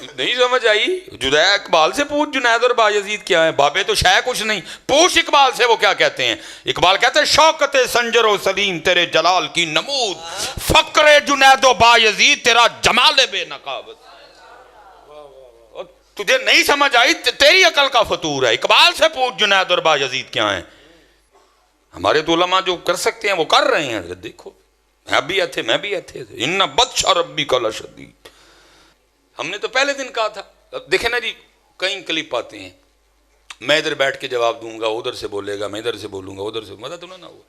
نہیں سمجھ آئی؟ جدید اقبال سے پوچھ جنید اور بایزید کیا ہیں، بابے تو شے کچھ نہیں، پوچھ اقبال سے وہ کیا کہتے ہیں۔ اقبال کہتے ہیں شوکت سنجر و سلیم تیرے جلال کی نمود، فقر جنید و بایزید تیرا جمال بے نقابت۔ تجھے نہیں سمجھ آئی، تیری عقل کا فطور ہے۔ اقبال سے پوچھ جنید اور بایزید کیا ہیں۔ ہمارے تو علماء جو کر سکتے ہیں وہ کر رہے ہیں۔ دیکھو میں بھی ایتھے، میں بھی ایتھے، ان بطش ربک لشدید۔ ہم نے تو پہلے دن کہا تھا، دیکھیں نا جی کئی کلپ آتے ہیں، میں ادھر بیٹھ کے جواب دوں گا، ادھر سے بولے گا، میں ادھر سے بولوں گا، ادھر سے، مزہ تو نہ ہوا۔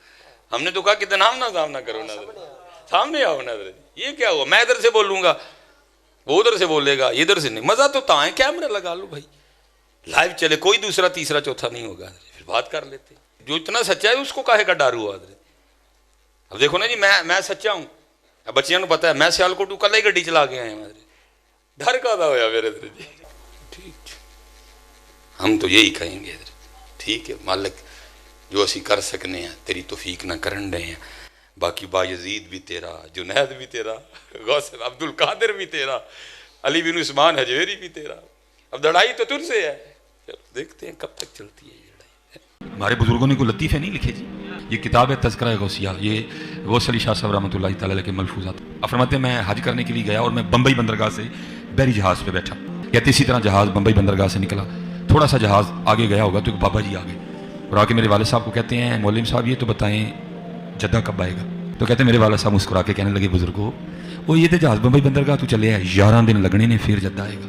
ہم نے تو کہا کہ نام نہ کرو، سامنے آؤ نظر، یہ کیا ہوا؟ میں ادھر سے بولوں گا، وہ ادھر سے بولے گا، ادھر سے نہیں، مزہ تو تاں کیمرہ لگا لو بھائی، لائیو چلے، کوئی دوسرا تیسرا چوتھا نہیں ہوگا، پھر بات کر لیتے۔ جو اتنا سچا ہے اس کو کاہے کا ڈر ہوا؟ اب دیکھو نا جی میں سچا ہوں، اب بچیاں کو پتا ہے میں سیالکوٹ کل ہی گڈی چلا کے آئے ہیں، ڈر کا ہوا میرے دل جی۔ ٹھیک، ہم تو یہی کہیں گے ٹھیک ہے مالک، جو اسی کر سکنے ہیں تیری توفیق نہ کرن رہے ہیں، باقی بایزید بھی تیرا، جنید بھی تیرا، غوث عبد القادر بھی تیرا، علی بن عثمان حجویری بھی تیرا۔ اب لڑائی تو تجھ سے ہے، دیکھتے ہیں کب تک چلتی ہے یہ لڑائی۔ ہمارے بزرگوں نے کوئی لطیفے نہیں لکھے جی، یہ کتاب ہے تذکرہ غوثیہ، یہ غوث علی شاہ صاحب رحمۃ اللہ تعالیٰ علیہ کے ملفوظات۔ آپ فرماتے ہیں میں حج کرنے کے لیے گیا اور میں بمبئی بندرگاہ سے بحری جہاز پہ بیٹھا، کہتے اسی طرح جہاز بمبئی بندرگاہ سے نکلا، تھوڑا سا جہاز آگے گیا ہوگا تو ایک بابا جی آگے اور آ کے میرے والد صاحب کو کہتے ہیں مولوی صاحب یہ تو بتائیں جدہ کب آئے گا؟ تو کہتے ہیں میرے والد صاحب مسکرا کے کہنے لگے بزرگو وہ یہ تو جہاز بمبئی بندرگاہ تو چلے ہے 11 دن لگنے نے پھر جدہ آئے گا۔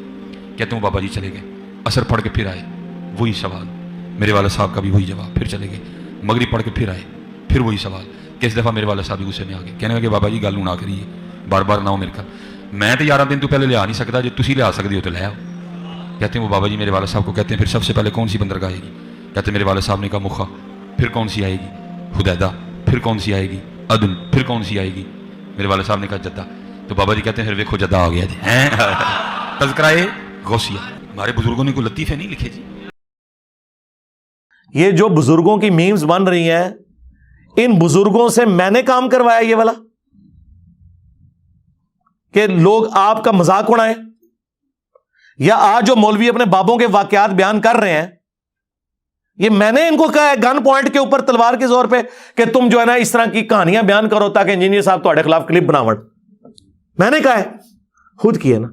کہتے ہیں بابا جی چلے گئے، عصر پڑھ کے پھر آئے، وہی سوال، میرے والد صاحب کا بھی وہی جواب، پھر چلے گئے، مغرب پڑھ کے پھر آئے، پھر وہی سوال۔ کس دفعہ میرے والد صاحب بھی غصے میں آ گئے، کہنے لگے بابا جی گل نہ کریے، بار بار نہ ہو میرے کا، میں تو 11 دن تو پہلے لیا نہیں سکتا، جو تسی لیا سکتے ہو تو لے آؤ۔ کہتے ہیں وہ بابا جی میرے والد صاحب کو کہتے ہیں پھر سب سے پہلے کون سی بندرگاہ آئے گی؟ کہتے ہیں میرے والد صاحب نے کہا مخا، پھر کون سی آئے گی؟ حدیدہ، پھر کون سی آئے گی؟ عدن، پھر کون سی آئے گی؟ میرے والد صاحب نے کہا جدہ۔ تو بابا جی کہتے ہیں پھر دیکھو جدہ آ گیا جی۔ تذکرہ غوثیہ، ہمارے بزرگوں نے کوئی لطیفے نہیں لکھے جی۔ یہ جو بزرگوں کی میمز بن رہی ہیں، ان بزرگوں سے میں نے کام کروایا یہ والا کہ لوگ آپ کا مذاق اڑائیں، یا آج جو مولوی اپنے بابوں کے واقعات بیان کر رہے ہیں یہ میں نے ان کو کہا ہے گن پوائنٹ کے اوپر تلوار کے زور پہ کہ تم جو ہے نا اس طرح کی کہانیاں بیان کرو تاکہ انجینئر صاحب تمہارے خلاف کلپ بناون۔ میں نے کہا ہے، خود کیا نا،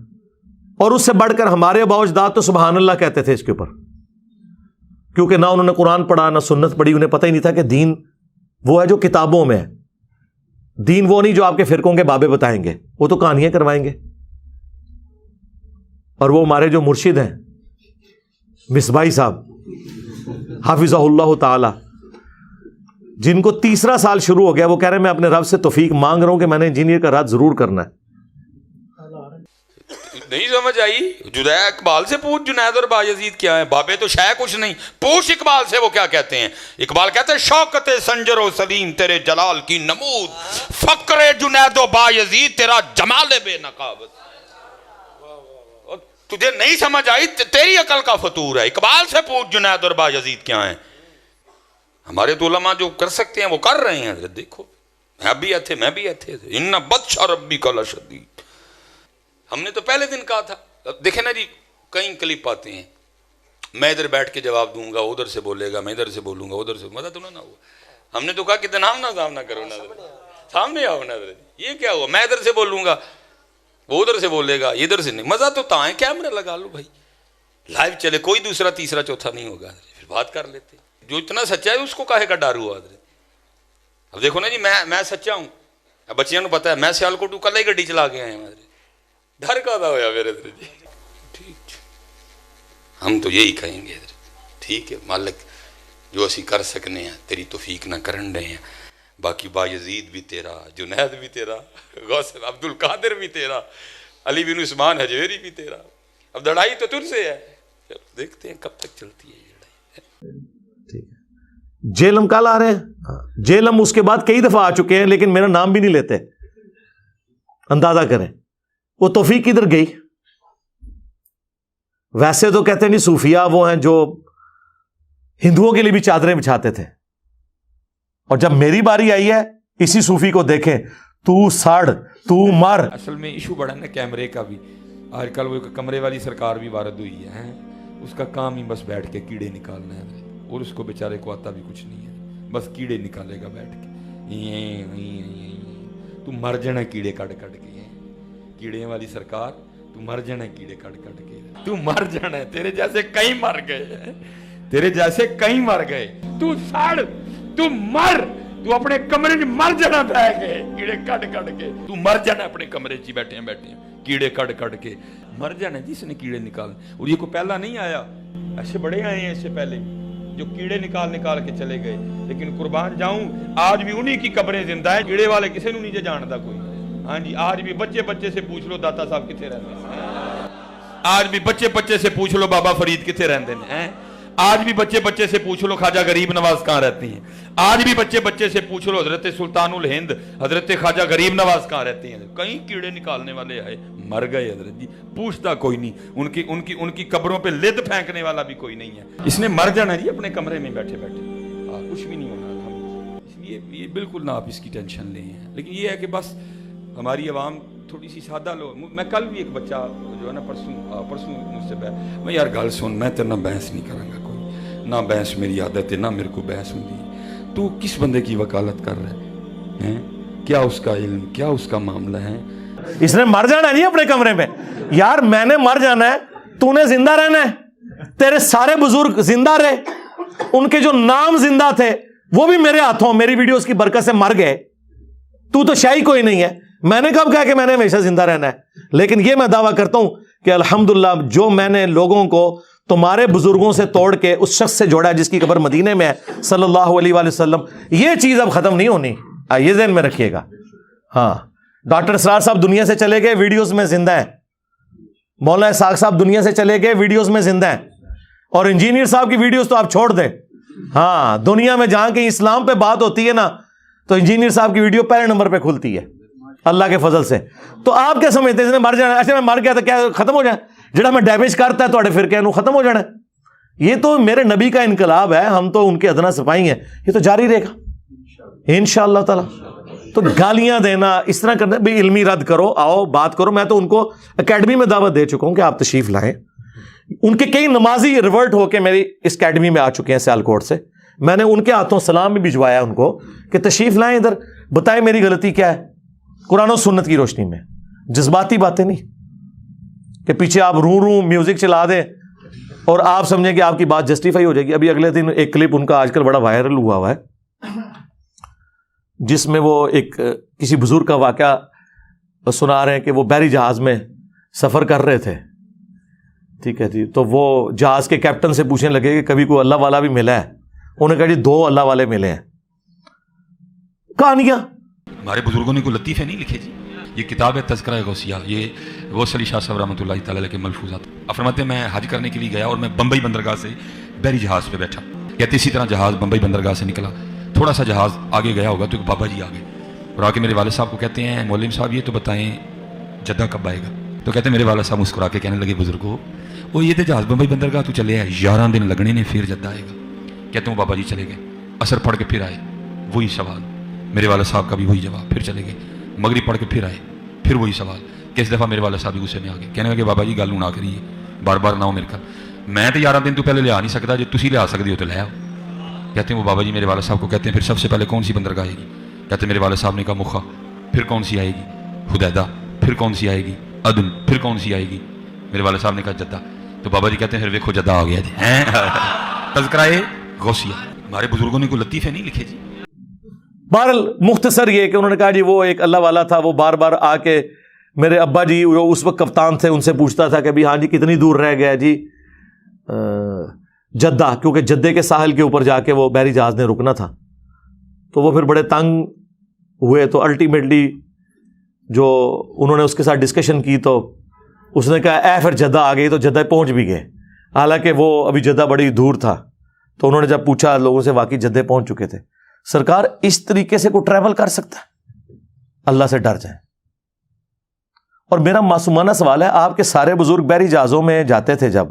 اور اس سے بڑھ کر ہمارے آباء و اجداد تو سبحان اللہ کہتے تھے اس کے اوپر، کیونکہ نہ انہوں نے قرآن پڑھا نہ سنت پڑھی، انہیں پتہ ہی نہیں تھا کہ دین وہ ہے جو کتابوں میں ہے، دین وہ نہیں جو آپ کے فرقوں کے بابے بتائیں گے، وہ تو کہانیاں کروائیں گے۔ اور وہ ہمارے جو مرشد ہیں مصباحی صاحب حافظہ اللہ تعالی، جن کو 3 سال شروع ہو گیا، وہ کہہ رہے ہیں میں اپنے رب سے توفیق مانگ رہا ہوں کہ میں نے انجینئر کا رد ضرور کرنا ہے۔ نہیں سمجھ آئی؟ جدید اقبال سے پوچھ جنید اور بایزید کیا ہیں، بابے تو شے کچھ نہیں، پوچھ اقبال سے وہ کیا کہتے ہیں۔ اقبال کہتے ہیں شوکت سنجر و سلیم تیرے جلال کی نمود، فقر جنید و بایزید تیرا جمال بے نقابت۔ تجھے نہیں سمجھ آئی، تیری عقل کا فطور ہے۔ اقبال سے پوچھ جنید اور بایزید کیا ہیں۔ ہمارے تو علماء جو کر سکتے ہیں وہ کر رہے ہیں۔ دیکھو میں بھی ایتھے، میں بھی ایتھے، ان بطش ربک لشدید۔ ہم نے تو پہلے دن کہا تھا، دیکھیں نا جی کئی کلپ آتے ہیں، میں ادھر بیٹھ کے جواب دوں گا، ادھر سے بولے گا، میں ادھر سے بولوں گا، ادھر سے، مزہ تو نہ ہوا۔ ہم نے تو کہا کہ نام نہ کرو، سامنے آؤ نظر، یہ کیا ہوا؟ میں ادھر سے بولوں گا، وہ ادھر سے بولے گا، ادھر سے نہیں، مزہ تو تاں کیمرہ لگا لو بھائی، لائیو چلے، کوئی دوسرا تیسرا چوتھا نہیں ہوگا، پھر بات کر لیتے۔ جو اتنا سچا ہے اس کو کاہے کا ڈر ہوا؟ اب دیکھو نا جی میں سچا ہوں، اب بچیاں کو پتا ہے میں سیالکوٹ کل ہی گڈی چلا کے آئے ہیں، ڈر کا ہوا میرے دل جی۔ ٹھیک، ہم تو یہی کہیں گے ٹھیک ہے مالک، جو اسی کر سکنے ہیں تیری توفیق نہ کرن رہے ہیں، باقی بایزید بھی تیرا، جنید بھی تیرا، غوث عبد القادر بھی تیرا، علی بن عثمان حجویری بھی تیرا۔ اب لڑائی تو تجھ سے ہے، دیکھتے ہیں کب تک چلتی ہے یہ لڑائی۔ ٹھیک ہے، جیلم کل آ رہے ہیں، جیلم اس کے بعد کئی دفعہ آ چکے ہیں لیکن میرا نام بھی نہیں لیتے، اندازہ کریں وہ توفیق کدھر گئی۔ ویسے تو کہتے نہیں صوفیہ وہ ہیں جو ہندوؤں کے لیے بھی چادریں بچھاتے تھے، اور جب میری باری آئی ہے اسی صوفی کو دیکھیں، تو سڑ تو مر۔ اصل میں ایشو بڑا نا کیمرے کا بھی، آج کل وہ ایک کمرے والی سرکار بھی وارد ہوئی ہے، اس کا کام ہی بس بیٹھ کے کیڑے نکالنا ہے، اور اس کو بیچارے کو آتا بھی کچھ نہیں ہے، بس کیڑے نکالے گا بیٹھ کے. تو مر جانا کیڑے کٹ کٹ کے. کیڑے والی سرکار تو مر جانا کیڑے کٹ کٹ کے. تو مر جانا ہے. تیرے جیسے کئی مر گئے، تیرے جیسے کئی مر گئے. تو سڑ، تو مر، تو اپنے کمرے میں مر جانا بہ گئے کیڑے کٹ کٹ کے. تو مر جانا اپنے کمرے چ بیٹھے کیڑے کٹ کٹ کے مر جانا. جس نے کیڑے نکال، اور یہ کوئی پہلا نہیں آیا، ایسے بڑے آئے ہیں اس سے پہلے جو کیڑے نکال نکال کے چلے گئے. لیکن قربان جاؤں آج بھی انہی کی قبریں زندہ ہیں. کیڑے والے کسی نو نہیں جانتا کوئی. ہاں جی، آج بھی بچے بچے سے پوچھ لو داتا صاحب کتنے رہتے ہیں. آج بھی بچے بچے سے پوچھ لو بابا فرید کتنے رہتے ہیں. آج بھی بچے بچے سے پوچھ لو خواجہ غریب نواز کہاں رہتی ہیں. آج بھی بچے بچے سے پوچھ لو حضرت سلطان الہند حضرت خواجہ غریب نواز کہاں رہتی ہیں. کئی کیڑے نکالنے والے آئے مر گئے حضرت جی. پوچھتا کوئی نہیں. ان کی قبروں پہ لد پھینکنے والا بھی کوئی نہیں ہے. اس نے مر جانا جی اپنے کمرے میں بیٹھے بیٹھے. کچھ بھی نہیں ہونا. اس لیے یہ بالکل نہ آپ اس کی ٹینشن لیں. لیکن یہ ہے کہ بس ہماری عوام تھوڑی سی سادہ لو. میں کل بھی ایک بچہ جو ہے نا پرسوں مجھ سے میں یار گل سن، میں تیرے نہ بحث نہیں کروں گا کوئی، نہ بحث میری عادت ہے، نہ میرے کو بحث ہوتی ہے. تو کس بندے کی وکالت کر رہے ہیں؟ کیا اس کا علم، کیا اس کا معاملہ ہے؟ اس نے مر جانا ہے نہیں اپنے کمرے میں. یار میں نے مر جانا ہے، تو نے زندہ رہنا ہے. تیرے سارے بزرگ زندہ رہے، ان کے جو نام زندہ تھے وہ بھی میرے ہاتھوں میری ویڈیوز کی برکت سے مر گئے. تو شاہی کوئی نہیں ہے. میں نے کب کہا کہ میں نے ہمیشہ زندہ رہنا ہے؟ لیکن یہ میں دعویٰ کرتا ہوں کہ الحمدللہ جو میں نے لوگوں کو تمہارے بزرگوں سے توڑ کے اس شخص سے جوڑا ہے جس کی قبر مدینے میں ہے صلی اللہ علیہ وآلہ وسلم، یہ چیز اب ختم نہیں ہونی. یہ ذہن میں رکھیے گا. ہاں، ڈاکٹر اسرار صاحب دنیا سے چلے گئے، ویڈیوز میں زندہ ہیں. مولانا اسحاق صاحب دنیا سے چلے گئے، ویڈیوز میں زندہ ہیں. اور انجینئر صاحب کی ویڈیوز تو آپ چھوڑ دیں. ہاں، دنیا میں جہاں کہیں اسلام پہ بات ہوتی ہے نا تو انجینئر صاحب کی ویڈیو پہلے نمبر پہ کھلتی ہے اللہ کے فضل سے. تو آپ کیا سمجھتے ہیں اس نے مر جانا؟ اچھا میں مر گیا تو کیا ختم ہو جائے؟ جڑا میں ڈیمیج کرتا ہے تھوڑے فرقے نو ختم ہو جانا ہے؟ یہ تو میرے نبی کا انقلاب ہے. ہم تو ان کے ادنا سپاہی ہیں. یہ تو جاری رہے گا انشاءاللہ تعالی. تو گالیاں دینا اس طرح کرنا بھی علمی رد کرو، آؤ بات کرو. میں تو ان کو اکیڈمی میں دعوت دے چکا ہوں کہ آپ تشریف لائیں. ان کے کئی نمازی ریورٹ ہو کے میری اس اکیڈمی میں آ چکے ہیں سیالکوٹ سے. میں نے ان کے ہاتھوں سلام بھی بھجوایا ان کو کہ تشریف لائیں ادھر، بتائیں میری غلطی کیا ہے. قرآن و سنت کی روشنی میں، جذباتی باتیں نہیں کہ پیچھے آپ رو میوزک چلا دیں اور آپ سمجھیں کہ آپ کی بات جسٹیفائی ہو جائے گی. ابھی اگلے دن ایک کلپ ان کا آج کل بڑا وائرل ہوا ہے جس میں وہ ایک کسی بزرگ کا واقعہ سنا رہے ہیں کہ وہ بحری جہاز میں سفر کر رہے تھے. ٹھیک ہے جی. تو وہ جہاز کے کیپٹن سے پوچھنے لگے کہ کبھی کوئی اللہ والا بھی ملا ہے؟ انہوں نے کہا جی 2 اللہ والے ملے ہیں. کہانیاں ہمارے بزرگوں نے کوئی لطیفے نہیں لکھے جی. یہ کتاب ہے تذکرہ غوثیہ، یہ غوث علی شاہ صاحب رحمۃ اللہ تعالی علیہ کے ملفوظات. فرماتے ہیں میں حج کرنے کے لیے گیا اور میں بمبئی بندرگاہ سے بحری جہاز پہ بیٹھا. کہتے اسی طرح جہاز بمبئی بندرگاہ سے نکلا، تھوڑا سا جہاز آگے گیا ہوگا تو ایک بابا جی آگے اور آ کے میرے والد صاحب کو کہتے ہیں مولوی صاحب یہ تو بتائیں جدہ کب آئے گا؟ تو کہتے ہیں میرے والد صاحب مسکرا کے کہنے لگے بزرگو وہ یہ تو جہاز بمبئی بندرگاہ تو چلے ہیں 11 دن لگنے نے پھر جدہ آئے گا. کہتے ہیں وہ بابا جی چلے گئے، اثر پڑھ کے پھر آئے، وہی سوال. میرے والد صاحب کا بھی وہی جواب. پھر چلے گئے، مغرب پڑھ کے پھر آئے، پھر وہی سوال. کس دفعہ میرے والد صاحب بھی غصے میں آ گئے، کہنے لگے بابا جی گل نہ کریے، بار بار نہ ہو میرے گھر، میں تو 11 دن تو پہلے لیا نہیں سکتا، جو تسی لیا سکتے ہو تو لے آؤ. کہتے ہیں وہ بابا جی میرے والد صاحب کو کہتے ہیں پھر سب سے پہلے کون سی بندرگاہ آئے گی؟ کہتے ہیں میرے والد صاحب نے کہا مخا. پھر کون سی آئے گی؟ حدیدہ. پھر کون سی آئے گی؟ عدن. پھر کون سی آئے گی؟ میرے والد صاحب نے کہا جدہ. تو بابا جی کہتے ہیں پھر ویکھو جدہ آ گیا جی. تذکرہ غوثیہ. ہمارے بزرگوں نے کوئی لطیفے نہیں لکھے جی. بہرحال مختصر یہ کہ انہوں نے کہا جی وہ ایک اللہ والا تھا، وہ بار بار آ کے میرے ابا جی جو اس وقت کپتان تھے ان سے پوچھتا تھا کہ ہاں جی کتنی دور رہ گیا جی جدہ، کیونکہ جدے کے ساحل کے اوپر جا کے وہ بحری جہاز نے رکنا تھا. تو وہ پھر بڑے تنگ ہوئے. تو الٹیمیٹلی جو انہوں نے اس کے ساتھ ڈسکشن کی تو اس نے کہا اے پھر جدہ آ گئی. تو جدہ پہنچ بھی گئے، حالانکہ وہ ابھی جدہ بڑی دور تھا. تو انہوں نے جب پوچھا لوگوں سے واقعی جدے پہنچ چکے تھے. سرکار اس طریقے سے کوئی ٹریول کر سکتا ہے؟ اللہ سے ڈر جائیں. اور میرا معصومانہ سوال ہے، آپ کے سارے بزرگ بحری جہازوں میں جاتے تھے جب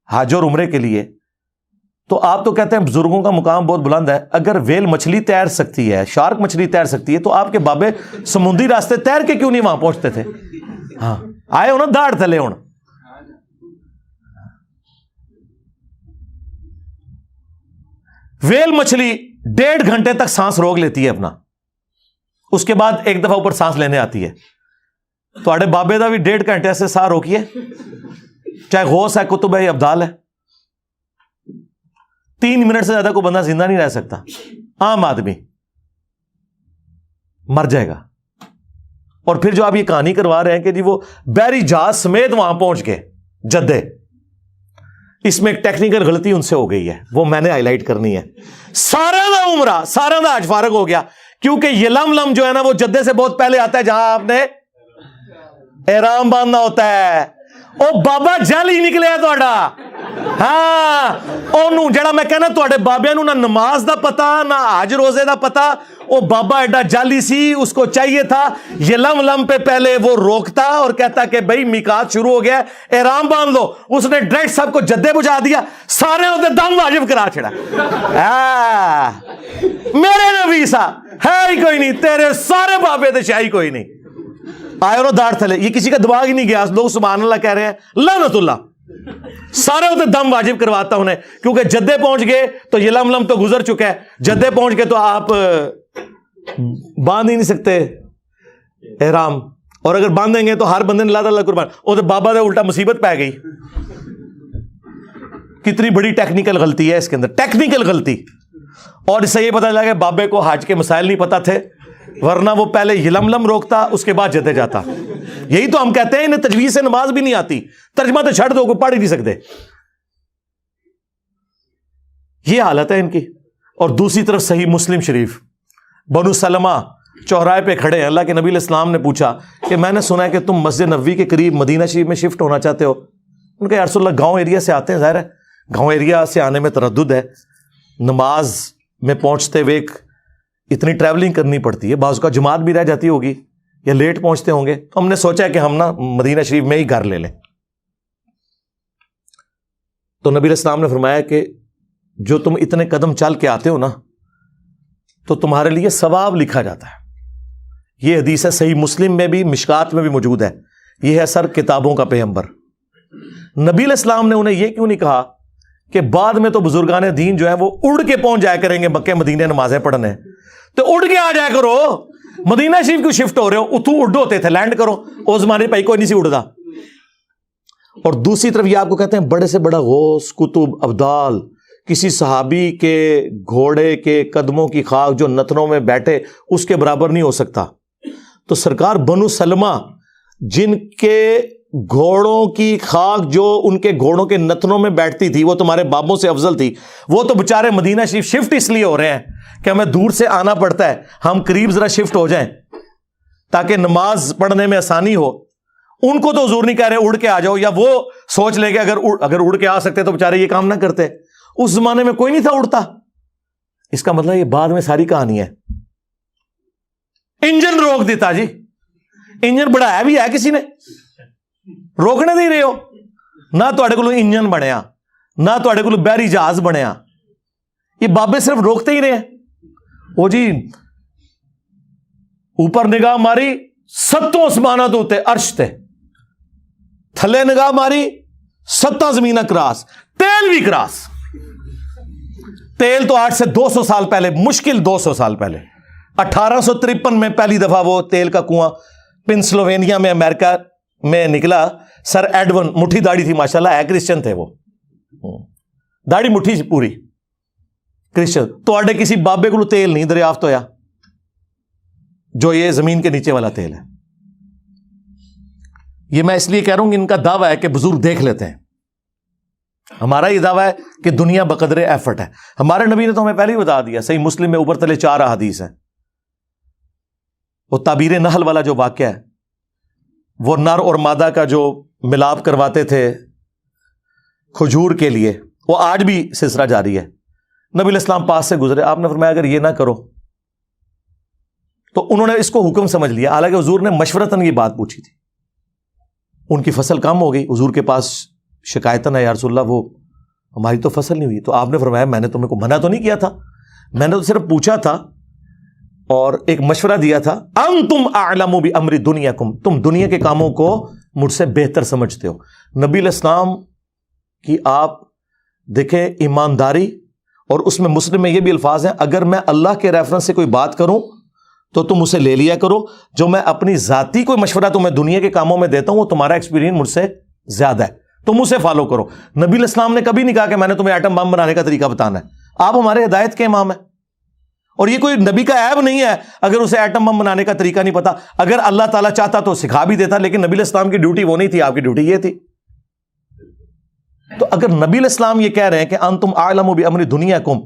حج اور عمرے کے لیے، تو آپ تو کہتے ہیں بزرگوں کا مقام بہت بلند ہے. اگر ویل مچھلی تیر سکتی ہے، شارک مچھلی تیر سکتی ہے، تو آپ کے بابے سمندری راستے تیر کے کیوں نہیں وہاں پہنچتے تھے؟ ہاں آئے ہو نا داڑ تھلے ہوں. ویل مچھلی 1.5 گھنٹے تک سانس روک لیتی ہے اپنا, اس کے بعد ایک دفعہ اوپر سانس لینے آتی ہے. تھوڑے بابے دا بھی 1.5 گھنٹے سے ساہ روکیے, چاہے غوث ہے, کتب ہے, ابدال ہے. 3 منٹ سے زیادہ کوئی بندہ زندہ نہیں رہ سکتا. عام آدمی مر جائے گا. اور پھر جو آپ یہ کہانی کروا رہے ہیں کہ جی وہ بحری جہاز سمیت وہاں پہنچ گئے جدے, اس میں ایک ٹیکنیکل غلطی ان سے ہو گئی ہے, وہ میں نے ہائی لائٹ کرنی ہے. سارا دا عمرہ, سارا دا حج فارغ ہو گیا, کیونکہ یہ لم جو ہے نا وہ جدے سے بہت پہلے آتا ہے جہاں آپ نے احرام باندھنا ہوتا ہے. او بابا جل ہی نکلے تھوڑا. ہاں اونوں جڑا میں کہنا تھوڑے بابیاں نو نہ نماز دا پتا نہ حج روزے دا پتا, او بابا ایڈا جالی سی, اس کو چاہیے تھا یہ لم پہ پہلے وہ روکتا اور کہتا کہ بھائی میقات شروع ہو گیا, احرام باندھ لو. اس نے ڈائریکٹ سب کو جدے بجھا دیا, سارے ہوتے دم واجب کرا چھڑا. میرے نبی سا ہے ہی کوئی نہیں, تیرے سارے بابے تے شاہی کوئی نہیں. آئے اور داڑھ تھلے, یہ کسی کا دماغ ہی نہیں گیا. لوگ سبحان اللہ کہہ رہے ہیں, لعنت اللہ. سارے ہوتے دم واجب کرواتا انہیں, کیونکہ جدے پہنچ گئے تو یہ لم تو گزر چکا ہے. جدے پہنچ گئے تو آپ باندھ ہی نہیں سکتے احرام, اور اگر باندھیں گے تو ہر بندے نے اللہ قربان. وہ تو بابا دے الٹا مصیبت پہ گئی. کتنی بڑی ٹیکنیکل غلطی ہے اس کے اندر, ٹیکنیکل غلطی. اور اس سے یہ پتا چلا کہ بابے کو حج کے مسائل نہیں پتا تھے, ورنہ وہ پہلے یلم روکتا, اس کے بعد جدے جاتا. یہی تو ہم کہتے ہیں انہیں تجویز سے نماز بھی نہیں آتی, ترجمہ تو چھڑ دو, کوئی پڑھ ہی نہیں سکتے. یہ حالت ہے ان کی. اور دوسری طرف صحیح مسلم شریف, بنو سلمہ چوراہے پہ کھڑے ہیں. اللہ کے نبی علیہ السلام نے پوچھا کہ میں نے سنا ہے کہ تم مسجد نبوی کے قریب مدینہ شریف میں شفٹ ہونا چاہتے ہو. ان کا یا رسول اللہ گاؤں ایریا سے آتے ہیں, ظاہر ہے گاؤں ایریا سے آنے میں تردد ہے, نماز میں پہنچتے ہوئے اتنی ٹریولنگ کرنی پڑتی ہے, بعض کا جماعت بھی رہ جاتی ہوگی یا لیٹ پہنچتے ہوں گے, تو ہم نے سوچا کہ ہم نا مدینہ شریف میں ہی گھر لے لیں. تو نبی علیہ السلام نے فرمایا کہ جو تم اتنے قدم چل کے آتے ہو نا تو تمہارے لیے ثواب لکھا جاتا ہے. یہ حدیث ہے صحیح مسلم میں بھی, مشکات میں بھی موجود ہے. یہ ہے سر کتابوں کا پیغمبر. نبی علیہ السلام نے انہیں یہ کیوں نہیں کہا کہ بعد میں تو بزرگان دین جو ہے وہ اڑ کے پہنچ جایا کریں گے مکہ مدینے نمازیں پڑھنے, تو اڑ کے آ جایا کرو. مدینہ شریف کیوں شفٹ ہو رہے ہو, اتو اڈ ہوتے تھے, لینڈ کرو. اس زمانے پہ کوئی نہیں سی اڑتا. اور دوسری طرف یہ آپ کو کہتے ہیں بڑے سے بڑا غوث, کتب, ابدال, کسی صحابی کے گھوڑے کے قدموں کی خاک جو نتنوں میں بیٹھے اس کے برابر نہیں ہو سکتا. تو سرکار بنو سلمہ جن کے گھوڑوں کی خاک جو ان کے گھوڑوں کے نتنوں میں بیٹھتی تھی وہ تمہارے بابوں سے افضل تھی. وہ تو بےچارے مدینہ شریف شفٹ اس لیے ہو رہے ہیں کہ ہمیں دور سے آنا پڑتا ہے, ہم قریب ذرا شفٹ ہو جائیں تاکہ نماز پڑھنے میں آسانی ہو. ان کو تو حضور نہیں کہہ رہے اڑ کے آ جاؤ, یا وہ سوچ لے کہ اگر اڑ کے آ سکتے تو بےچارے یہ کام نہ کرتے. اس زمانے میں کوئی نہیں تھا اڑتا. اس کا مطلب یہ بعد میں ساری کہانی ہے. انجن روک دیتا جی, انجن بڑھایا بھی ہے کسی نے, روکنے نہیں رہے ہو. نہ تھوڑے کو انجن بنیا, نہ تھوڑے کو بحری جہاز بنیا. یہ بابے صرف روکتے ہی رہے. وہ جی اوپر نگاہ ماری 7 آسمانات ہوتے عرش تے, تھلے نگاہ ماری 7 زمینہ کراس, تیل بھی کراس. تیل تو 8 سے 200 سال پہلے, مشکل 200 سال پہلے, 1853 میں پہلی دفعہ وہ تیل کا کنواں پنسلوینیا میں امریکہ میں نکلا. سر ایڈون, مٹھی داڑھی تھی ماشاءاللہ, ہے کرسچن تھے وہ, داڑھی مٹھی پوری کرسچن. تو آڈے کسی بابے کو تیل نہیں دریافت ہویا جو یہ زمین کے نیچے والا تیل ہے. یہ میں اس لیے کہہ رہا ہوں کہ ان کا دعویٰ ہے کہ بزرگ دیکھ لیتے ہیں. ہمارا یہ دعویٰ ہے کہ دنیا بقدر ایفرٹ ہے. ہمارے نبی نے تو ہمیں پہلے ہی بتا دیا, صحیح مسلم میں اوپر تلے 4 احادیث ہیں. وہ تعبیر نحل والا جو واقعہ ہے, وہ نر اور مادہ کا جو ملاپ کرواتے تھے کھجور کے لیے, وہ آج بھی سلسلہ جاری ہے. نبی علیہ السلام پاس سے گزرے, آپ نے فرمایا اگر یہ نہ کرو, تو انہوں نے اس کو حکم سمجھ لیا. حالانکہ حضور نے مشورتاً یہ بات پوچھی تھی. ان کی فصل کم ہو گئی, حضور کے پاس شکایتاً ہے یا رسول اللہ وہ ہماری تو فصل نہیں ہوئی. تو آپ نے فرمایا میں نے تمہیں کو منع تو نہیں کیا تھا, میں نے تو صرف پوچھا تھا اور ایک مشورہ دیا تھا. انتم اعلم بامر دنیاکم, تم دنیا کے کاموں کو مجھ سے بہتر سمجھتے ہو. نبی علیہ السلام کی آپ دیکھیں ایمانداری, اور اس میں مسلم میں یہ بھی الفاظ ہیں, اگر میں اللہ کے ریفرنس سے کوئی بات کروں تو تم اسے لے لیا کرو, جو میں اپنی ذاتی کوئی مشورہ تمہیں دنیا کے کاموں میں دیتا ہوں وہ تمہارا ایکسپیرینس مجھ سے زیادہ ہے, تم اسے فالو کرو. نبی علیہ السلام نے کبھی نہیں کہا کہ میں نے تمہیں ایٹم بم بنانے کا طریقہ بتانا ہے, آپ ہمارے ہدایت کے امام ہیں. اور یہ کوئی نبی کا عیب نہیں ہے اگر اسے ایٹم بم بنانے کا طریقہ نہیں پتا, اگر اللہ تعالیٰ چاہتا تو سکھا بھی دیتا, لیکن نبی علیہ السلام کی ڈیوٹی وہ نہیں تھی, آپ کی ڈیوٹی یہ تھی. تو اگر نبی علیہ السلام یہ کہہ رہے ہیں کہ انتم اعلم بامر دنیاکم,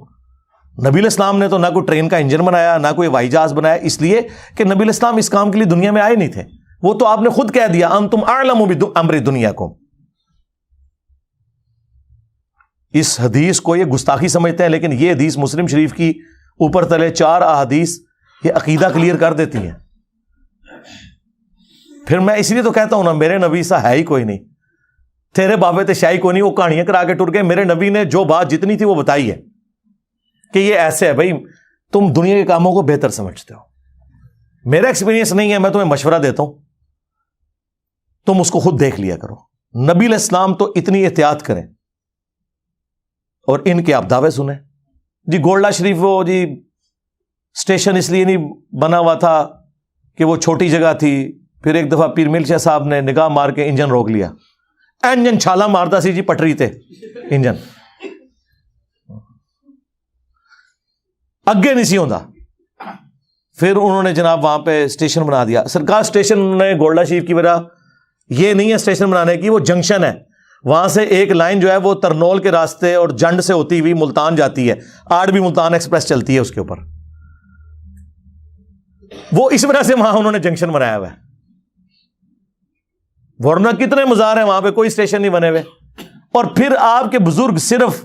نبی علیہ السلام نے تو نہ کوئی ٹرین کا انجن بنایا نہ کوئی ہوائی جہاز بنایا, اس لیے کہ نبی علیہ السلام اس کام کے لیے دنیا میں آئے نہیں تھے. وہ تو آپ نے خود کہہ دیا انتم اعلم بامر دنیاکم. اس حدیث کو یہ گستاخی سمجھتے ہیں, لیکن یہ حدیث مسلم شریف کی اوپر تلے 4 احادیث یہ عقیدہ کلیئر کر دیتی ہیں. پھر میں اس لیے تو کہتا ہوں نا, میرے نبی سا ہے ہی کوئی نہیں, تیرے بابے تے شاہی کوئی نہیں, وہ کہانیاں کرا کے ٹر گئے. میرے نبی نے جو بات جتنی تھی وہ بتائی ہے کہ یہ ایسے ہے. بھائی تم دنیا کے کاموں کو بہتر سمجھتے ہو, میرا ایکسپیرینس نہیں ہے, میں تمہیں مشورہ دیتا ہوں, تم اس کو خود دیکھ لیا کرو. نبی علیہ السلام تو اتنی احتیاط کریں اور ان کے آپ دعوے سنیں. جی گولڈا شریف وہ جی اسٹیشن اس لیے نہیں بنا ہوا تھا کہ وہ چھوٹی جگہ تھی, پھر ایک دفعہ پیر مل شاہ صاحب نے نگاہ مار کے انجن روک لیا, انجن چھالا مارتا سی جی پٹری تے انجن اگے نہیں سی ہوندا. پھر انہوں نے جناب وہاں پہ اسٹیشن بنا دیا. سرکار اسٹیشن نے گولڈا شریف کی وجہ یہ نہیں ہے اسٹیشن بنانے کی, وہ جنکشن ہے, وہاں سے ایک لائن جو ہے وہ ترنول کے راستے اور جنڈ سے ہوتی ہوئی ملتان جاتی ہے, آج بھی ملتان ایکسپریس چلتی ہے اس کے اوپر. وہ اس وجہ سے وہاں انہوں نے جنکشن بنایا ہوا ہے, ورنہ کتنے مزار ہیں وہاں پہ, کوئی اسٹیشن نہیں بنے ہوئے. اور پھر آپ کے بزرگ صرف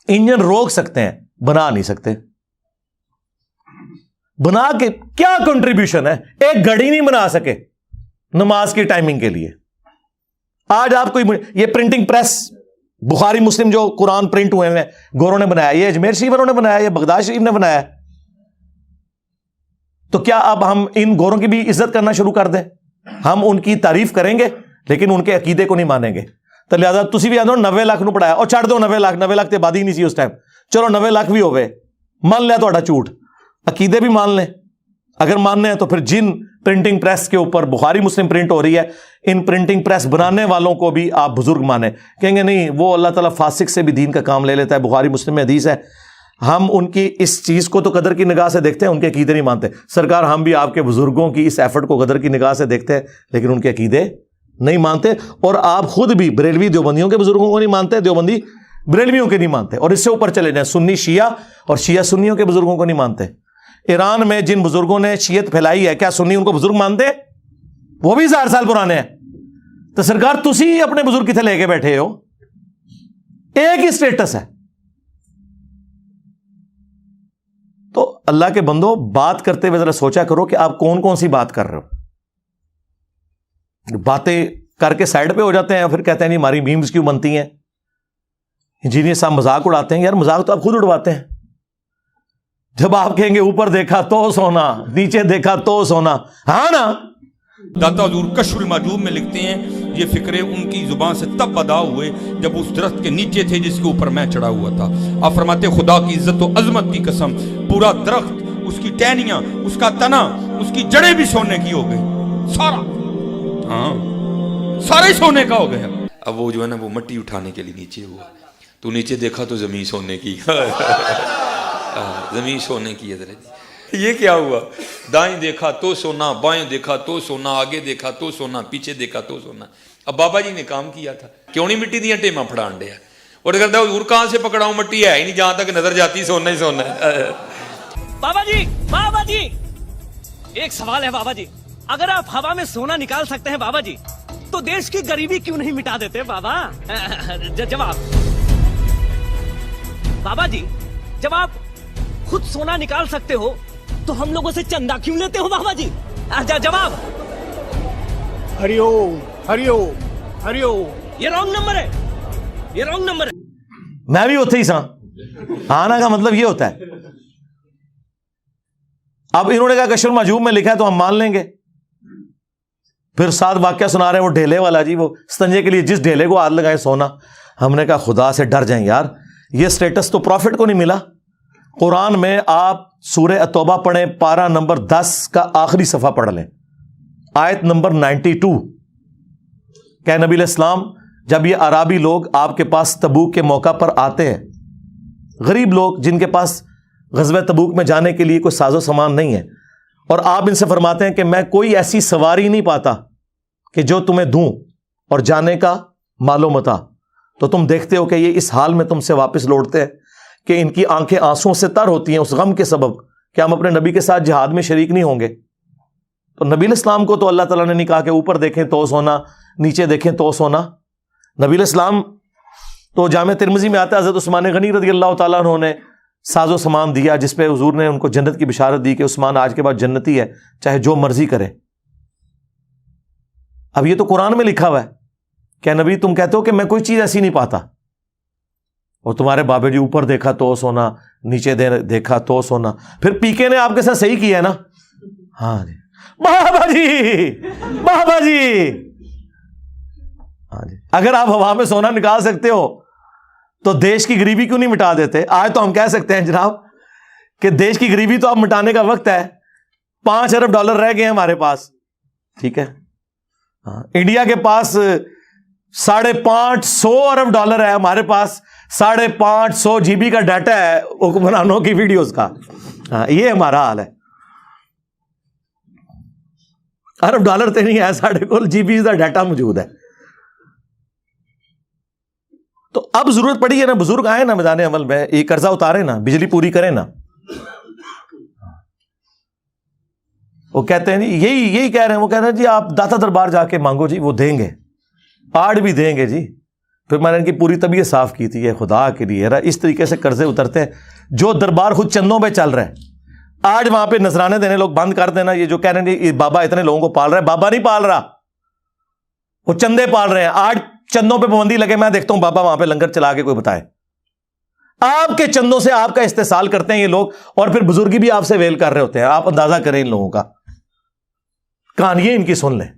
انجن روک سکتے ہیں, بنا نہیں سکتے. بنا کے کیا کنٹریبیوشن ہے, ایک گھڑی نہیں بنا سکے نماز کی ٹائمنگ کے لیے. آج آپ کو یہ پرنٹنگ پریس بخاری مسلم جو قرآن پرنٹ ہوئے ہیں گوروں نے بنایا, یہ اجمیر شریف والوں نے بنایا, یہ بغداد شریف نے بنایا. تو کیا اب ہم ان گوروں کی بھی عزت کرنا شروع کر دیں؟ ہم ان کی تعریف کریں گے لیکن ان کے عقیدے کو نہیں مانیں گے. تو لہٰذا تسی بھی آدھو 90 لاکھ نو پڑھایا, اور چھڑ دو 90 لاکھ تے آبادی نہیں سی اس ٹائم, چلو 90 لاکھ بھی ہوئے, مان لیا تھوڑا جھوٹ, عقیدے بھی مان لیں. اگر ماننے ہیں تو پھر جن پرنٹنگ پریس کے اوپر بخاری مسلم پرنٹ ہو رہی ہے, ان پرنٹنگ پریس بنانے والوں کو بھی آپ بزرگ مانیں. کہیں گے نہیں وہ اللہ تعالیٰ فاسق سے بھی دین کا کام لے لیتا ہے, بخاری مسلم میں حدیث ہے. ہم ان کی اس چیز کو تو قدر کی نگاہ سے دیکھتے ہیں, ان کے عقیدے نہیں مانتے. سرکار ہم بھی آپ کے بزرگوں کی اس ایفرٹ کو قدر کی نگاہ سے دیکھتے ہیں, لیکن ان کے عقیدے نہیں مانتے. اور آپ خود بھی بریلوی دیوبندیوں کے بزرگوں کو نہیں مانتے, دیوبندی بریلویوں کے نہیں مانتے. اور اس سے اوپر چلے جائیں, سنی شیعہ اور شیعہ سنیوں کے بزرگوں کو نہیں مانتے. ایران میں جن بزرگوں نے شیعت پھیلائی ہے, کیا سنی ان کو بزرگ مانتے؟ وہ بھی 1000 سال پرانے ہیں. تو سرکار تسی اپنے بزرگ کتنے لے کے بیٹھے ہو, ایک ہی سٹیٹس ہے. تو اللہ کے بندو, بات کرتے ہوئے ذرا سوچا کرو کہ آپ کون کون سی بات کر رہے ہو. باتیں کر کے سائڈ پہ ہو جاتے ہیں, پھر کہتے ہیں نہیں ہماری میمز کیوں بنتی ہیں, انجینئر صاحب مذاق اڑاتے ہیں. یار مذاق تو آپ خود اڑواتے ہیں. جب آپ کہیں گے اوپر دیکھا تو سونا, نیچے دیکھا تو سونا, ہاں نا. داتا حضور کشف المحجوب میں لکھتے ہیں یہ فکرے ان کی زبان سے تب ادا ہوئے جب اس درخت کے نیچے تھے جس کے اوپر میں چڑھا ہوا تھا. آپ فرماتے خدا کی عزت و عظمت کی قسم, پورا درخت, اس کی ٹہنیاں, اس کا تنا, اس کی جڑیں بھی سونے کی ہو گئی, سارا, ہاں سارا ہی سونے کا ہو گیا. اب وہ جو ہے نا وہ مٹی اٹھانے کے لیے نیچے ہوا, تو نیچے دیکھا تو زمین سونے کی, زمین سونے کی ہے. یہ کیا ہوا, دائیں دیکھا تو سونا, بائیں دیکھا تو سونا, آگے دیکھا تو سونا, پیچھے دیکھا تو سونا. اب بابا جی نے کام کیا تھا, کیوں نہیں مٹی دیا ٹیما پھڑان دیا, اور کرتا ہے حضور کہاں سے پکڑاؤں, مٹی ہے ہی نہیں, جہاں تک نظر جاتی سونا ہی سونا ہے. بابا جی ایک سوال ہے بابا جی, اگر آپ ہوا میں سونا نکال سکتے ہیں بابا جی, تو دیش کی غریبی کیوں نہیں مٹا دیتے بابا؟ جواب بابا جی, جب آپ خود سونا نکال سکتے ہو تو ہم لوگوں سے چندہ کیوں لیتے ہو بابا جی؟ جواب ہری اوم, ہری اوم, ہری اوم. یہ رانگ نمبر ہے, یہ رانگ نمبر ہے. میں بھی ہوتا ہی سا, آنا کا مطلب یہ ہوتا ہے. اب انہوں نے کہا کشف المحجوب میں لکھا ہے تو ہم مان لیں گے. پھر ساتھ واقعہ سنا رہے ہیں وہ ڈھیلے والا جی، وہ استنجے کے لیے جس ڈھیلے کو ہاتھ لگائے سونا. ہم نے کہا خدا سے ڈر جائیں یار، یہ سٹیٹس تو پروفٹ کو نہیں ملا. قرآن میں آپ سورہ التوبہ پڑھیں، پارہ نمبر 10 کا آخری صفحہ پڑھ لیں، آیت نمبر 92. کہ نبی علیہ السلام جب یہ عرابی لوگ آپ کے پاس تبوک کے موقع پر آتے ہیں، غریب لوگ جن کے پاس غزوہ تبوک میں جانے کے لیے کوئی ساز و سامان نہیں ہے، اور آپ ان سے فرماتے ہیں کہ میں کوئی ایسی سواری نہیں پاتا کہ جو تمہیں دوں اور جانے کا مال و متاع، تو تم دیکھتے ہو کہ یہ اس حال میں تم سے واپس لوٹتے ہیں کہ ان کی آنکھیں آنسوں سے تر ہوتی ہیں اس غم کے سبب کہ ہم اپنے نبی کے ساتھ جہاد میں شریک نہیں ہوں گے. تو نبی علیہ السلام کو تو اللہ تعالیٰ نے نہیں کہا کہ اوپر دیکھیں تو سونا، نیچے دیکھیں تو سونا. نبی علیہ السلام تو جامع ترمذی میں آتا ہے حضرت عثمان غنی رضی اللہ تعالیٰ عنہ نے ساز و سامان دیا، جس پہ حضور نے ان کو جنت کی بشارت دی کہ عثمان آج کے بعد جنتی ہے، چاہے جو مرضی کرے. اب یہ تو قرآن میں لکھا ہوا ہے کہ نبی تم کہتے ہو کہ میں کوئی چیز ایسی نہیں پاتا، اور تمہارے بابے جی اوپر دیکھا تو سونا، نیچے دیکھا تو سونا. پھر پی کے نے آپ کے ساتھ صحیح کیا ہے نا؟ ہاں جی بابا جی، بابا جی. ہاں جی، اگر آپ ہوا میں سونا نکال سکتے ہو تو دیش کی غریبی کیوں نہیں مٹا دیتے؟ آج تو ہم کہہ سکتے ہیں جناب کہ دیش کی غریبی تو اب مٹانے کا وقت ہے. 5 ارب ڈالر رہ گئے ہیں ہمارے پاس، ٹھیک ہے. انڈیا کے پاس 550 ارب ڈالر ہے، ہمارے پاس 550 GB کا ڈیٹا ہے حکمرانوں کی ویڈیوز کا. یہ ہمارا حال ہے. ارب ڈالر تو نہیں ہے ساڑھے کو، GB کا ڈیٹا موجود ہے. تو اب ضرورت پڑی ہے نا، بزرگ آئے نا میدان عمل میں، یہ قرضہ اتارے نا، بجلی پوری کریں نا. وہ کہتے ہیں جی یہی کہہ رہے ہیں، وہ کہہ رہے ہیں جی آپ داتا دربار جا کے مانگو جی، وہ دیں گے، آڑ بھی دیں گے جی. پھر میں نے ان کی پوری طبیعت صاف کی تھی، یہ خدا کے لیے اس طریقے سے قرضے اترتے ہیں. جو دربار خود چندوں پہ چل رہا ہے، آج وہاں پہ نذرانے دینے لوگ بند کر دینا. یہ جو کہہ رہے ہیں جی بابا اتنے لوگوں کو پال رہا ہے، بابا نہیں پال رہا، وہ چندے پال رہے ہیں. آج چندوں پہ پابندی لگے، میں دیکھتا ہوں بابا وہاں پہ لنگر چلا کے کوئی بتائے. آپ کے چندوں سے آپ کا استحصال کرتے ہیں یہ لوگ، اور پھر بزرگی بھی آپ سے ویل کر رہے ہوتے ہیں. آپ اندازہ کریں ان لوگوں کا، کہانیاں ان کی سن لیں.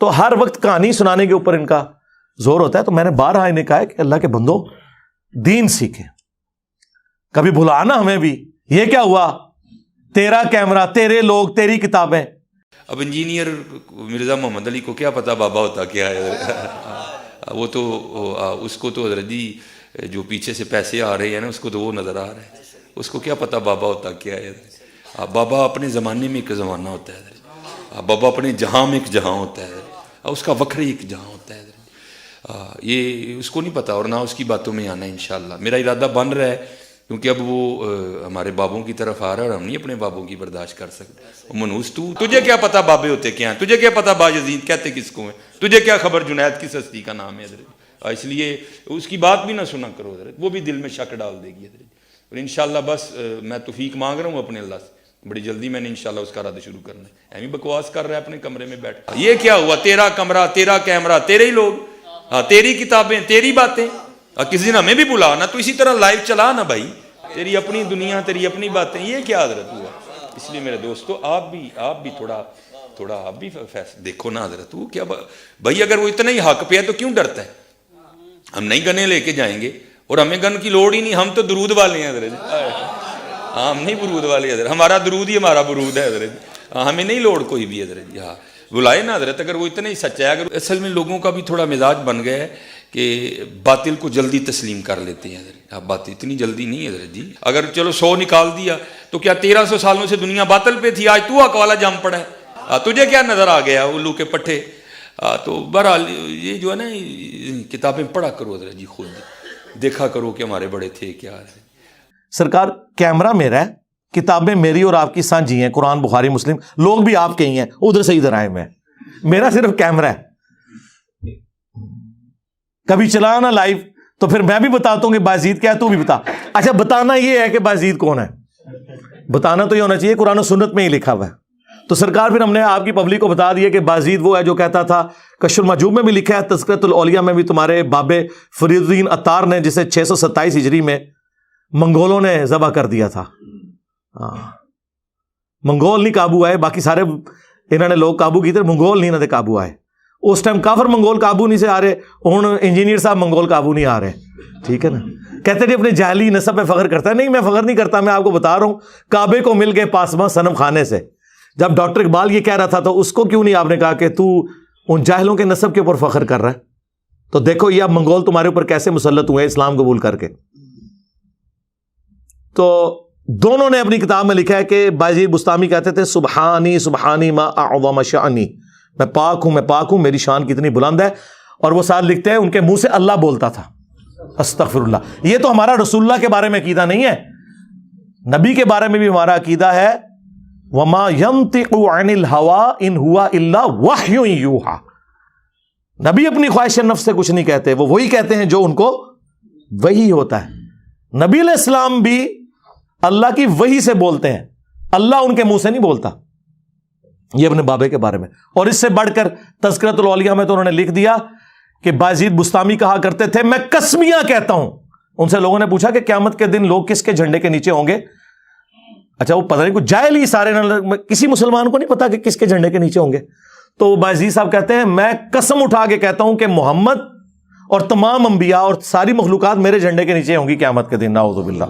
تو ہر وقت کہانی سنانے کے اوپر ان کا زور ہوتا ہے. تو میں نے بارہا انہیں کہا ہے کہ اللہ کے بندو دین سیکھیں، کبھی بھلانا ہمیں بھی. یہ کیا ہوا؟ تیرا کیمرہ، تیرے لوگ، تیری کتابیں. اب انجینئر مرزا محمد علی کو کیا پتا بابا ہوتا کیا ہے؟ وہ تو اس کو تو حضرت جی جو پیچھے سے پیسے آ رہے ہیں نا، اس کو تو وہ نظر آ رہا ہے، اس کو کیا پتا بابا ہوتا کیا ہے. بابا اپنے زمانے میں ایک زمانہ ہوتا ہے، بابا اپنے جہاں میں ایک جہاں ہوتا ہے، اس کا وکھرے ایک جہاں ہوتا ہے. یہ اس کو نہیں پتا، اور نہ اس کی باتوں میں آنا. انشاءاللہ میرا ارادہ بن رہا ہے، کیونکہ اب وہ ہمارے بابوں کی طرف آ رہا ہے اور ہم نہیں اپنے بابوں کی برداشت کر سکتے. منوس تجھے کیا پتا بابے ہوتے کیا ہیں؟ تجھے کیا پتا باجزید کہتے کس کو ہیں؟ تجھے کیا خبر جنید کس ہستی کا نام ہے حضرت؟ اس لیے اس کی بات بھی نہ سنا کرو حضرت، وہ بھی دل میں شک ڈال دے گی حضرت. اور انشاءاللہ بس میں توفیق مانگ رہا ہوں اپنے اللہ سے، بڑی جلدی میں نے انشاءاللہ اس کا رد شروع کرنا ہے. ایویں بکواس کر رہا ہے اپنے کمرے میں بیٹھ. یہ کیا ہوا؟ تیرا کمرہ، تیرا کیمرہ، تیرے ہی لوگ، تیری کتابیں، تیری باتیں. کسی دن ہمیں بھی بلا نا، تو اسی طرح لائیو چلا نا بھائی، تیری اپنی دنیا، تیری اپنی باتیں. یہ کیا حضرت ہوا؟ اس لیے میرے دوستو آپ بھی تھوڑا آپ بھی فیصلہ دیکھو نا حضرت. وہ کیا بھائی، اگر وہ اتنا ہی حق پہ ہے تو کیوں ڈرتا ہے؟ ہم نہیں گنے لے کے جائیں گے، اور ہمیں گن کی لوڑ ہی نہیں، ہم تو درود والے ہیں حضرت. ہم نہیں برود والے حضرت، ہمارا درود ہی ہمارا برود ہے حضرت. ہمیں نہیں لوڑ کوئی بھی حضرت. ہاں بلائے نا حضرت، اگر وہ اتنا ہی سچا ہے. اگر اصل میں لوگوں کا بھی تھوڑا مزاج بن گیا ہے کہ باطل کو جلدی تسلیم کر لیتے ہیں حضرت. بات اتنی جلدی نہیں حضرت جی. اگر چلو 100 نکال دیا تو کیا 1300 سالوں سے دنیا باطل پہ تھی؟ آج تو حق والا جم پڑا ہے، تجھے کیا نظر آ گیا الو کے پٹھے؟ تو بہرحال یہ جو ہے نا، کتابیں پڑھا کرو حضرت جی، خود دیکھا کرو کہ ہمارے بڑے تھے کیا. سرکار کیمرہ میرا ہے، کتابیں میری اور آپ کی سانجھی ہیں، قرآن بخاری مسلم، لوگ بھی آپ کے ہی ہیں، ادھر سے ادھر آئے میں، میرا صرف کیمرہ ہے. کبھی چلانا لائیو تو پھر میں بھی بتاتا ہوں کہ بازید کیا ہے، تو بھی بتا. اچھا بتانا یہ ہے کہ بازید کون ہے، بتانا تو یہ ہونا چاہیے قرآن و سنت میں ہی لکھا ہوا ہے. تو سرکار پھر ہم نے آپ کی پبلک کو بتا دیا کہ بازید وہ ہے جو کہتا تھا، کشف المحجوب میں بھی لکھا ہے، تذکرۃ الاولیاء میں بھی تمہارے بابے فرید الدین عطار نے، جسے 627 ہجری میں منگولوں نے ذبح کر دیا تھا. منگول نہیں قابو آئے، باقی سارے انہوں نے لوگ قابو کیتے, منگول نہیں انہوں نے قابو آئے. اس ٹائم کافر منگول قابو نہیں سے آ رہے, ہوں انجینئر صاحب منگول قابو نہیں آ رہے. ٹھیک ہے نا. کہتے ہیں اپنے جعلی نسب پہ فخر کرتا ہے. نہیں, میں فخر نہیں کرتا, میں آپ کو بتا رہا ہوں کعبے کو مل گئے پاسباں صنم خانے سے. جب ڈاکٹر اقبال یہ کہہ رہا تھا تو اس کو کیوں نہیں آپ نے کہا کہ تو ان جاہلوں کے نسب کے اوپر فخر کر رہا ہے؟ تو دیکھو یہ اب منگول تمہارے اوپر کیسے مسلط ہوئے اسلام قبول کر کے. تو دونوں نے اپنی کتاب میں لکھا ہے کہ بایزید بستامی کہتے تھے سبحانی سبحانی ما اعظم شانی, میں پاک ہوں, میری شان کتنی بلند ہے. اور وہ ساتھ لکھتے ہیں ان کے منہ سے اللہ بولتا تھا, استغفر اللہ. یہ تو ہمارا رسول اللہ کے بارے میں عقیدہ نہیں ہے, نبی کے بارے میں بھی ہمارا عقیدہ ہے وما ينطق عن الهوى ان هو الا وحی یوحى. نبی اپنی خواہش نفس سے کچھ نہیں کہتے, وہ وہی کہتے ہیں جو ان کو وحی ہوتا ہے. نبی علیہ السلام بھی اللہ کی وحی سے بولتے ہیں, اللہ ان کے منہ سے نہیں بولتا. یہ اپنے بابے کے بارے میں. اور اس سے بڑھ کر تذکرۃ الاولیاء میں تو انہوں نے لکھ دیا کہ بایزید بستامی کہا کرتے تھے میں قسمیاں کہتا ہوں. ان سے لوگوں نے پوچھا کہ قیامت کے دن لوگ کس کے جھنڈے کے نیچے ہوں گے؟ اچھا وہ پتہ نہیں, کچھ جاہل ہی سارے, کسی مسلمان کو نہیں پتا کہ کس کے جھنڈے کے نیچے ہوں گے. تو بایزید صاحب کہتے ہیں میں قسم اٹھا کے کہتا ہوں کہ محمد اور تمام انبیاء اور ساری مخلوقات میرے جھنڈے کے نیچے ہوں گی قیامت کے دن, نعوذ باللہ.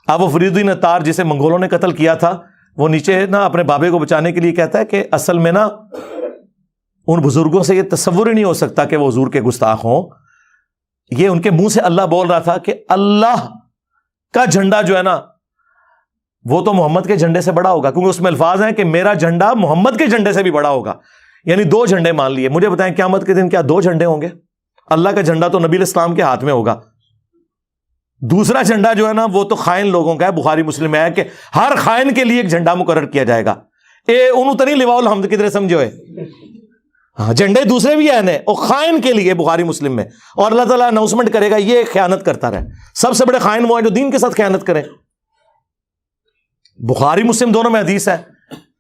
اب وہ فرید الدین عطار جسے منگولوں نے قتل کیا تھا, وہ نیچے نا اپنے بابے کو بچانے کے لیے کہتا ہے کہ اصل میں نا ان بزرگوں سے یہ تصور ہی نہیں ہو سکتا کہ وہ حضور کے گستاخ ہوں. یہ ان کے منہ سے اللہ بول رہا تھا کہ اللہ کا جھنڈا جو ہے نا وہ تو محمد کے جھنڈے سے بڑا ہوگا, کیونکہ اس میں الفاظ ہیں کہ میرا جھنڈا محمد کے جھنڈے سے بھی بڑا ہوگا. یعنی دو جھنڈے مان لیے. مجھے بتائیں قیامت کے دن کیا دو جھنڈے ہوں گے؟ اللہ کا جھنڈا تو نبی علیہ السلام کے ہاتھ میں ہوگا, دوسرا جھنڈا جو ہے نا وہ تو خائن لوگوں کا ہے. بخاری مسلم میں ہے کہ ہر خائن کے لیے ایک جھنڈا مقرر کیا جائے گا. انہوں تو نہیں لواء الحمد کی طرح سمجھو ہے, ہاں جھنڈے دوسرے بھی ہیں اور خائن کے لیے بخاری مسلم میں. اور اللہ تعالیٰ اناؤنسمنٹ کرے گا یہ خیانت کرتا رہے. سب سے بڑے خائن وہ ہیں جو دین کے ساتھ خیانت کریں. بخاری مسلم دونوں میں حدیث ہے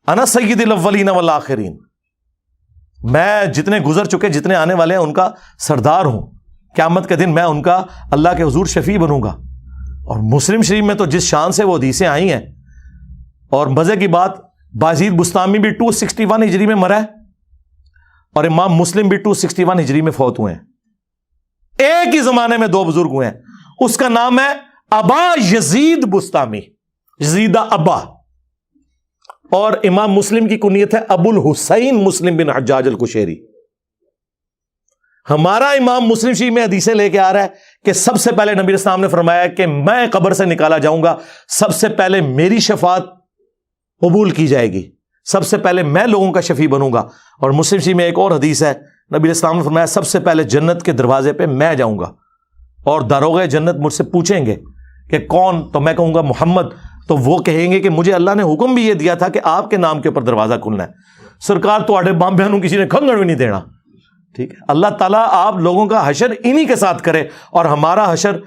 انا سید الاولین والآخرین, میں جتنے گزر چکے جتنے آنے والے ہیں ان کا سردار ہوں. قیامت کے دن میں ان کا اللہ کے حضور شفیع بنوں گا. اور مسلم شریف میں تو جس شان سے وہ حدیثیں آئی ہیں, اور مزے کی بات بایزید بستامی بھی 261 ہجری میں مرا ہے اور امام مسلم بھی 261 ہجری میں فوت ہوئے ہیں. ایک ہی زمانے میں دو بزرگ ہوئے ہیں. اس کا نام ہے ابا یزید بستامی, یزیدہ ابا, اور امام مسلم کی کنیت ہے ابو الحسین مسلم بن حجاج القشیری. ہمارا امام مسلم شریف میں حدیثیں لے کے آ رہا ہے کہ سب سے پہلے نبی اسلام نے فرمایا کہ میں قبر سے نکالا جاؤں گا, سب سے پہلے میری شفاعت قبول کی جائے گی, سب سے پہلے میں لوگوں کا شفیع بنوں گا. اور مسلم شریف میں ایک اور حدیث ہے, نبی اسلام نے فرمایا سب سے پہلے جنت کے دروازے پہ میں جاؤں گا اور داروغ جنت مجھ سے پوچھیں گے کہ کون, تو میں کہوں گا محمد. تو وہ کہیں گے کہ مجھے اللہ نے حکم بھی یہ دیا تھا کہ آپ کے نام کے اوپر دروازہ کھلنا ہے. سرکار تو آڈے بام بہنوں کسی نے کھنگڑ بھی نہیں دینا. ٹھیک ہے, اللہ تعالیٰ آپ لوگوں کا حشر انہی کے ساتھ کرے, اور ہمارا حشر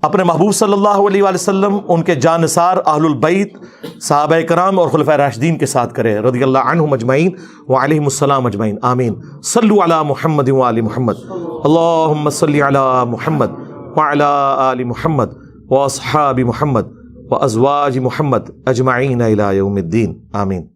اپنے محبوب صلی اللہ علیہ وآلہ وسلم, ان کے جانثار اہل البیت صحابہ کرام اور خلفائے راشدین کے ساتھ کرے رضی اللہ عنہم اجمعین وعلیہم السلام اجمعین, آمین. صلوا علی محمد وآل محمد, اللہم صلی علی محمد وعلی آل محمد واصحاب محمد وازواج محمد اجمعین الی یوم الدین, آمین.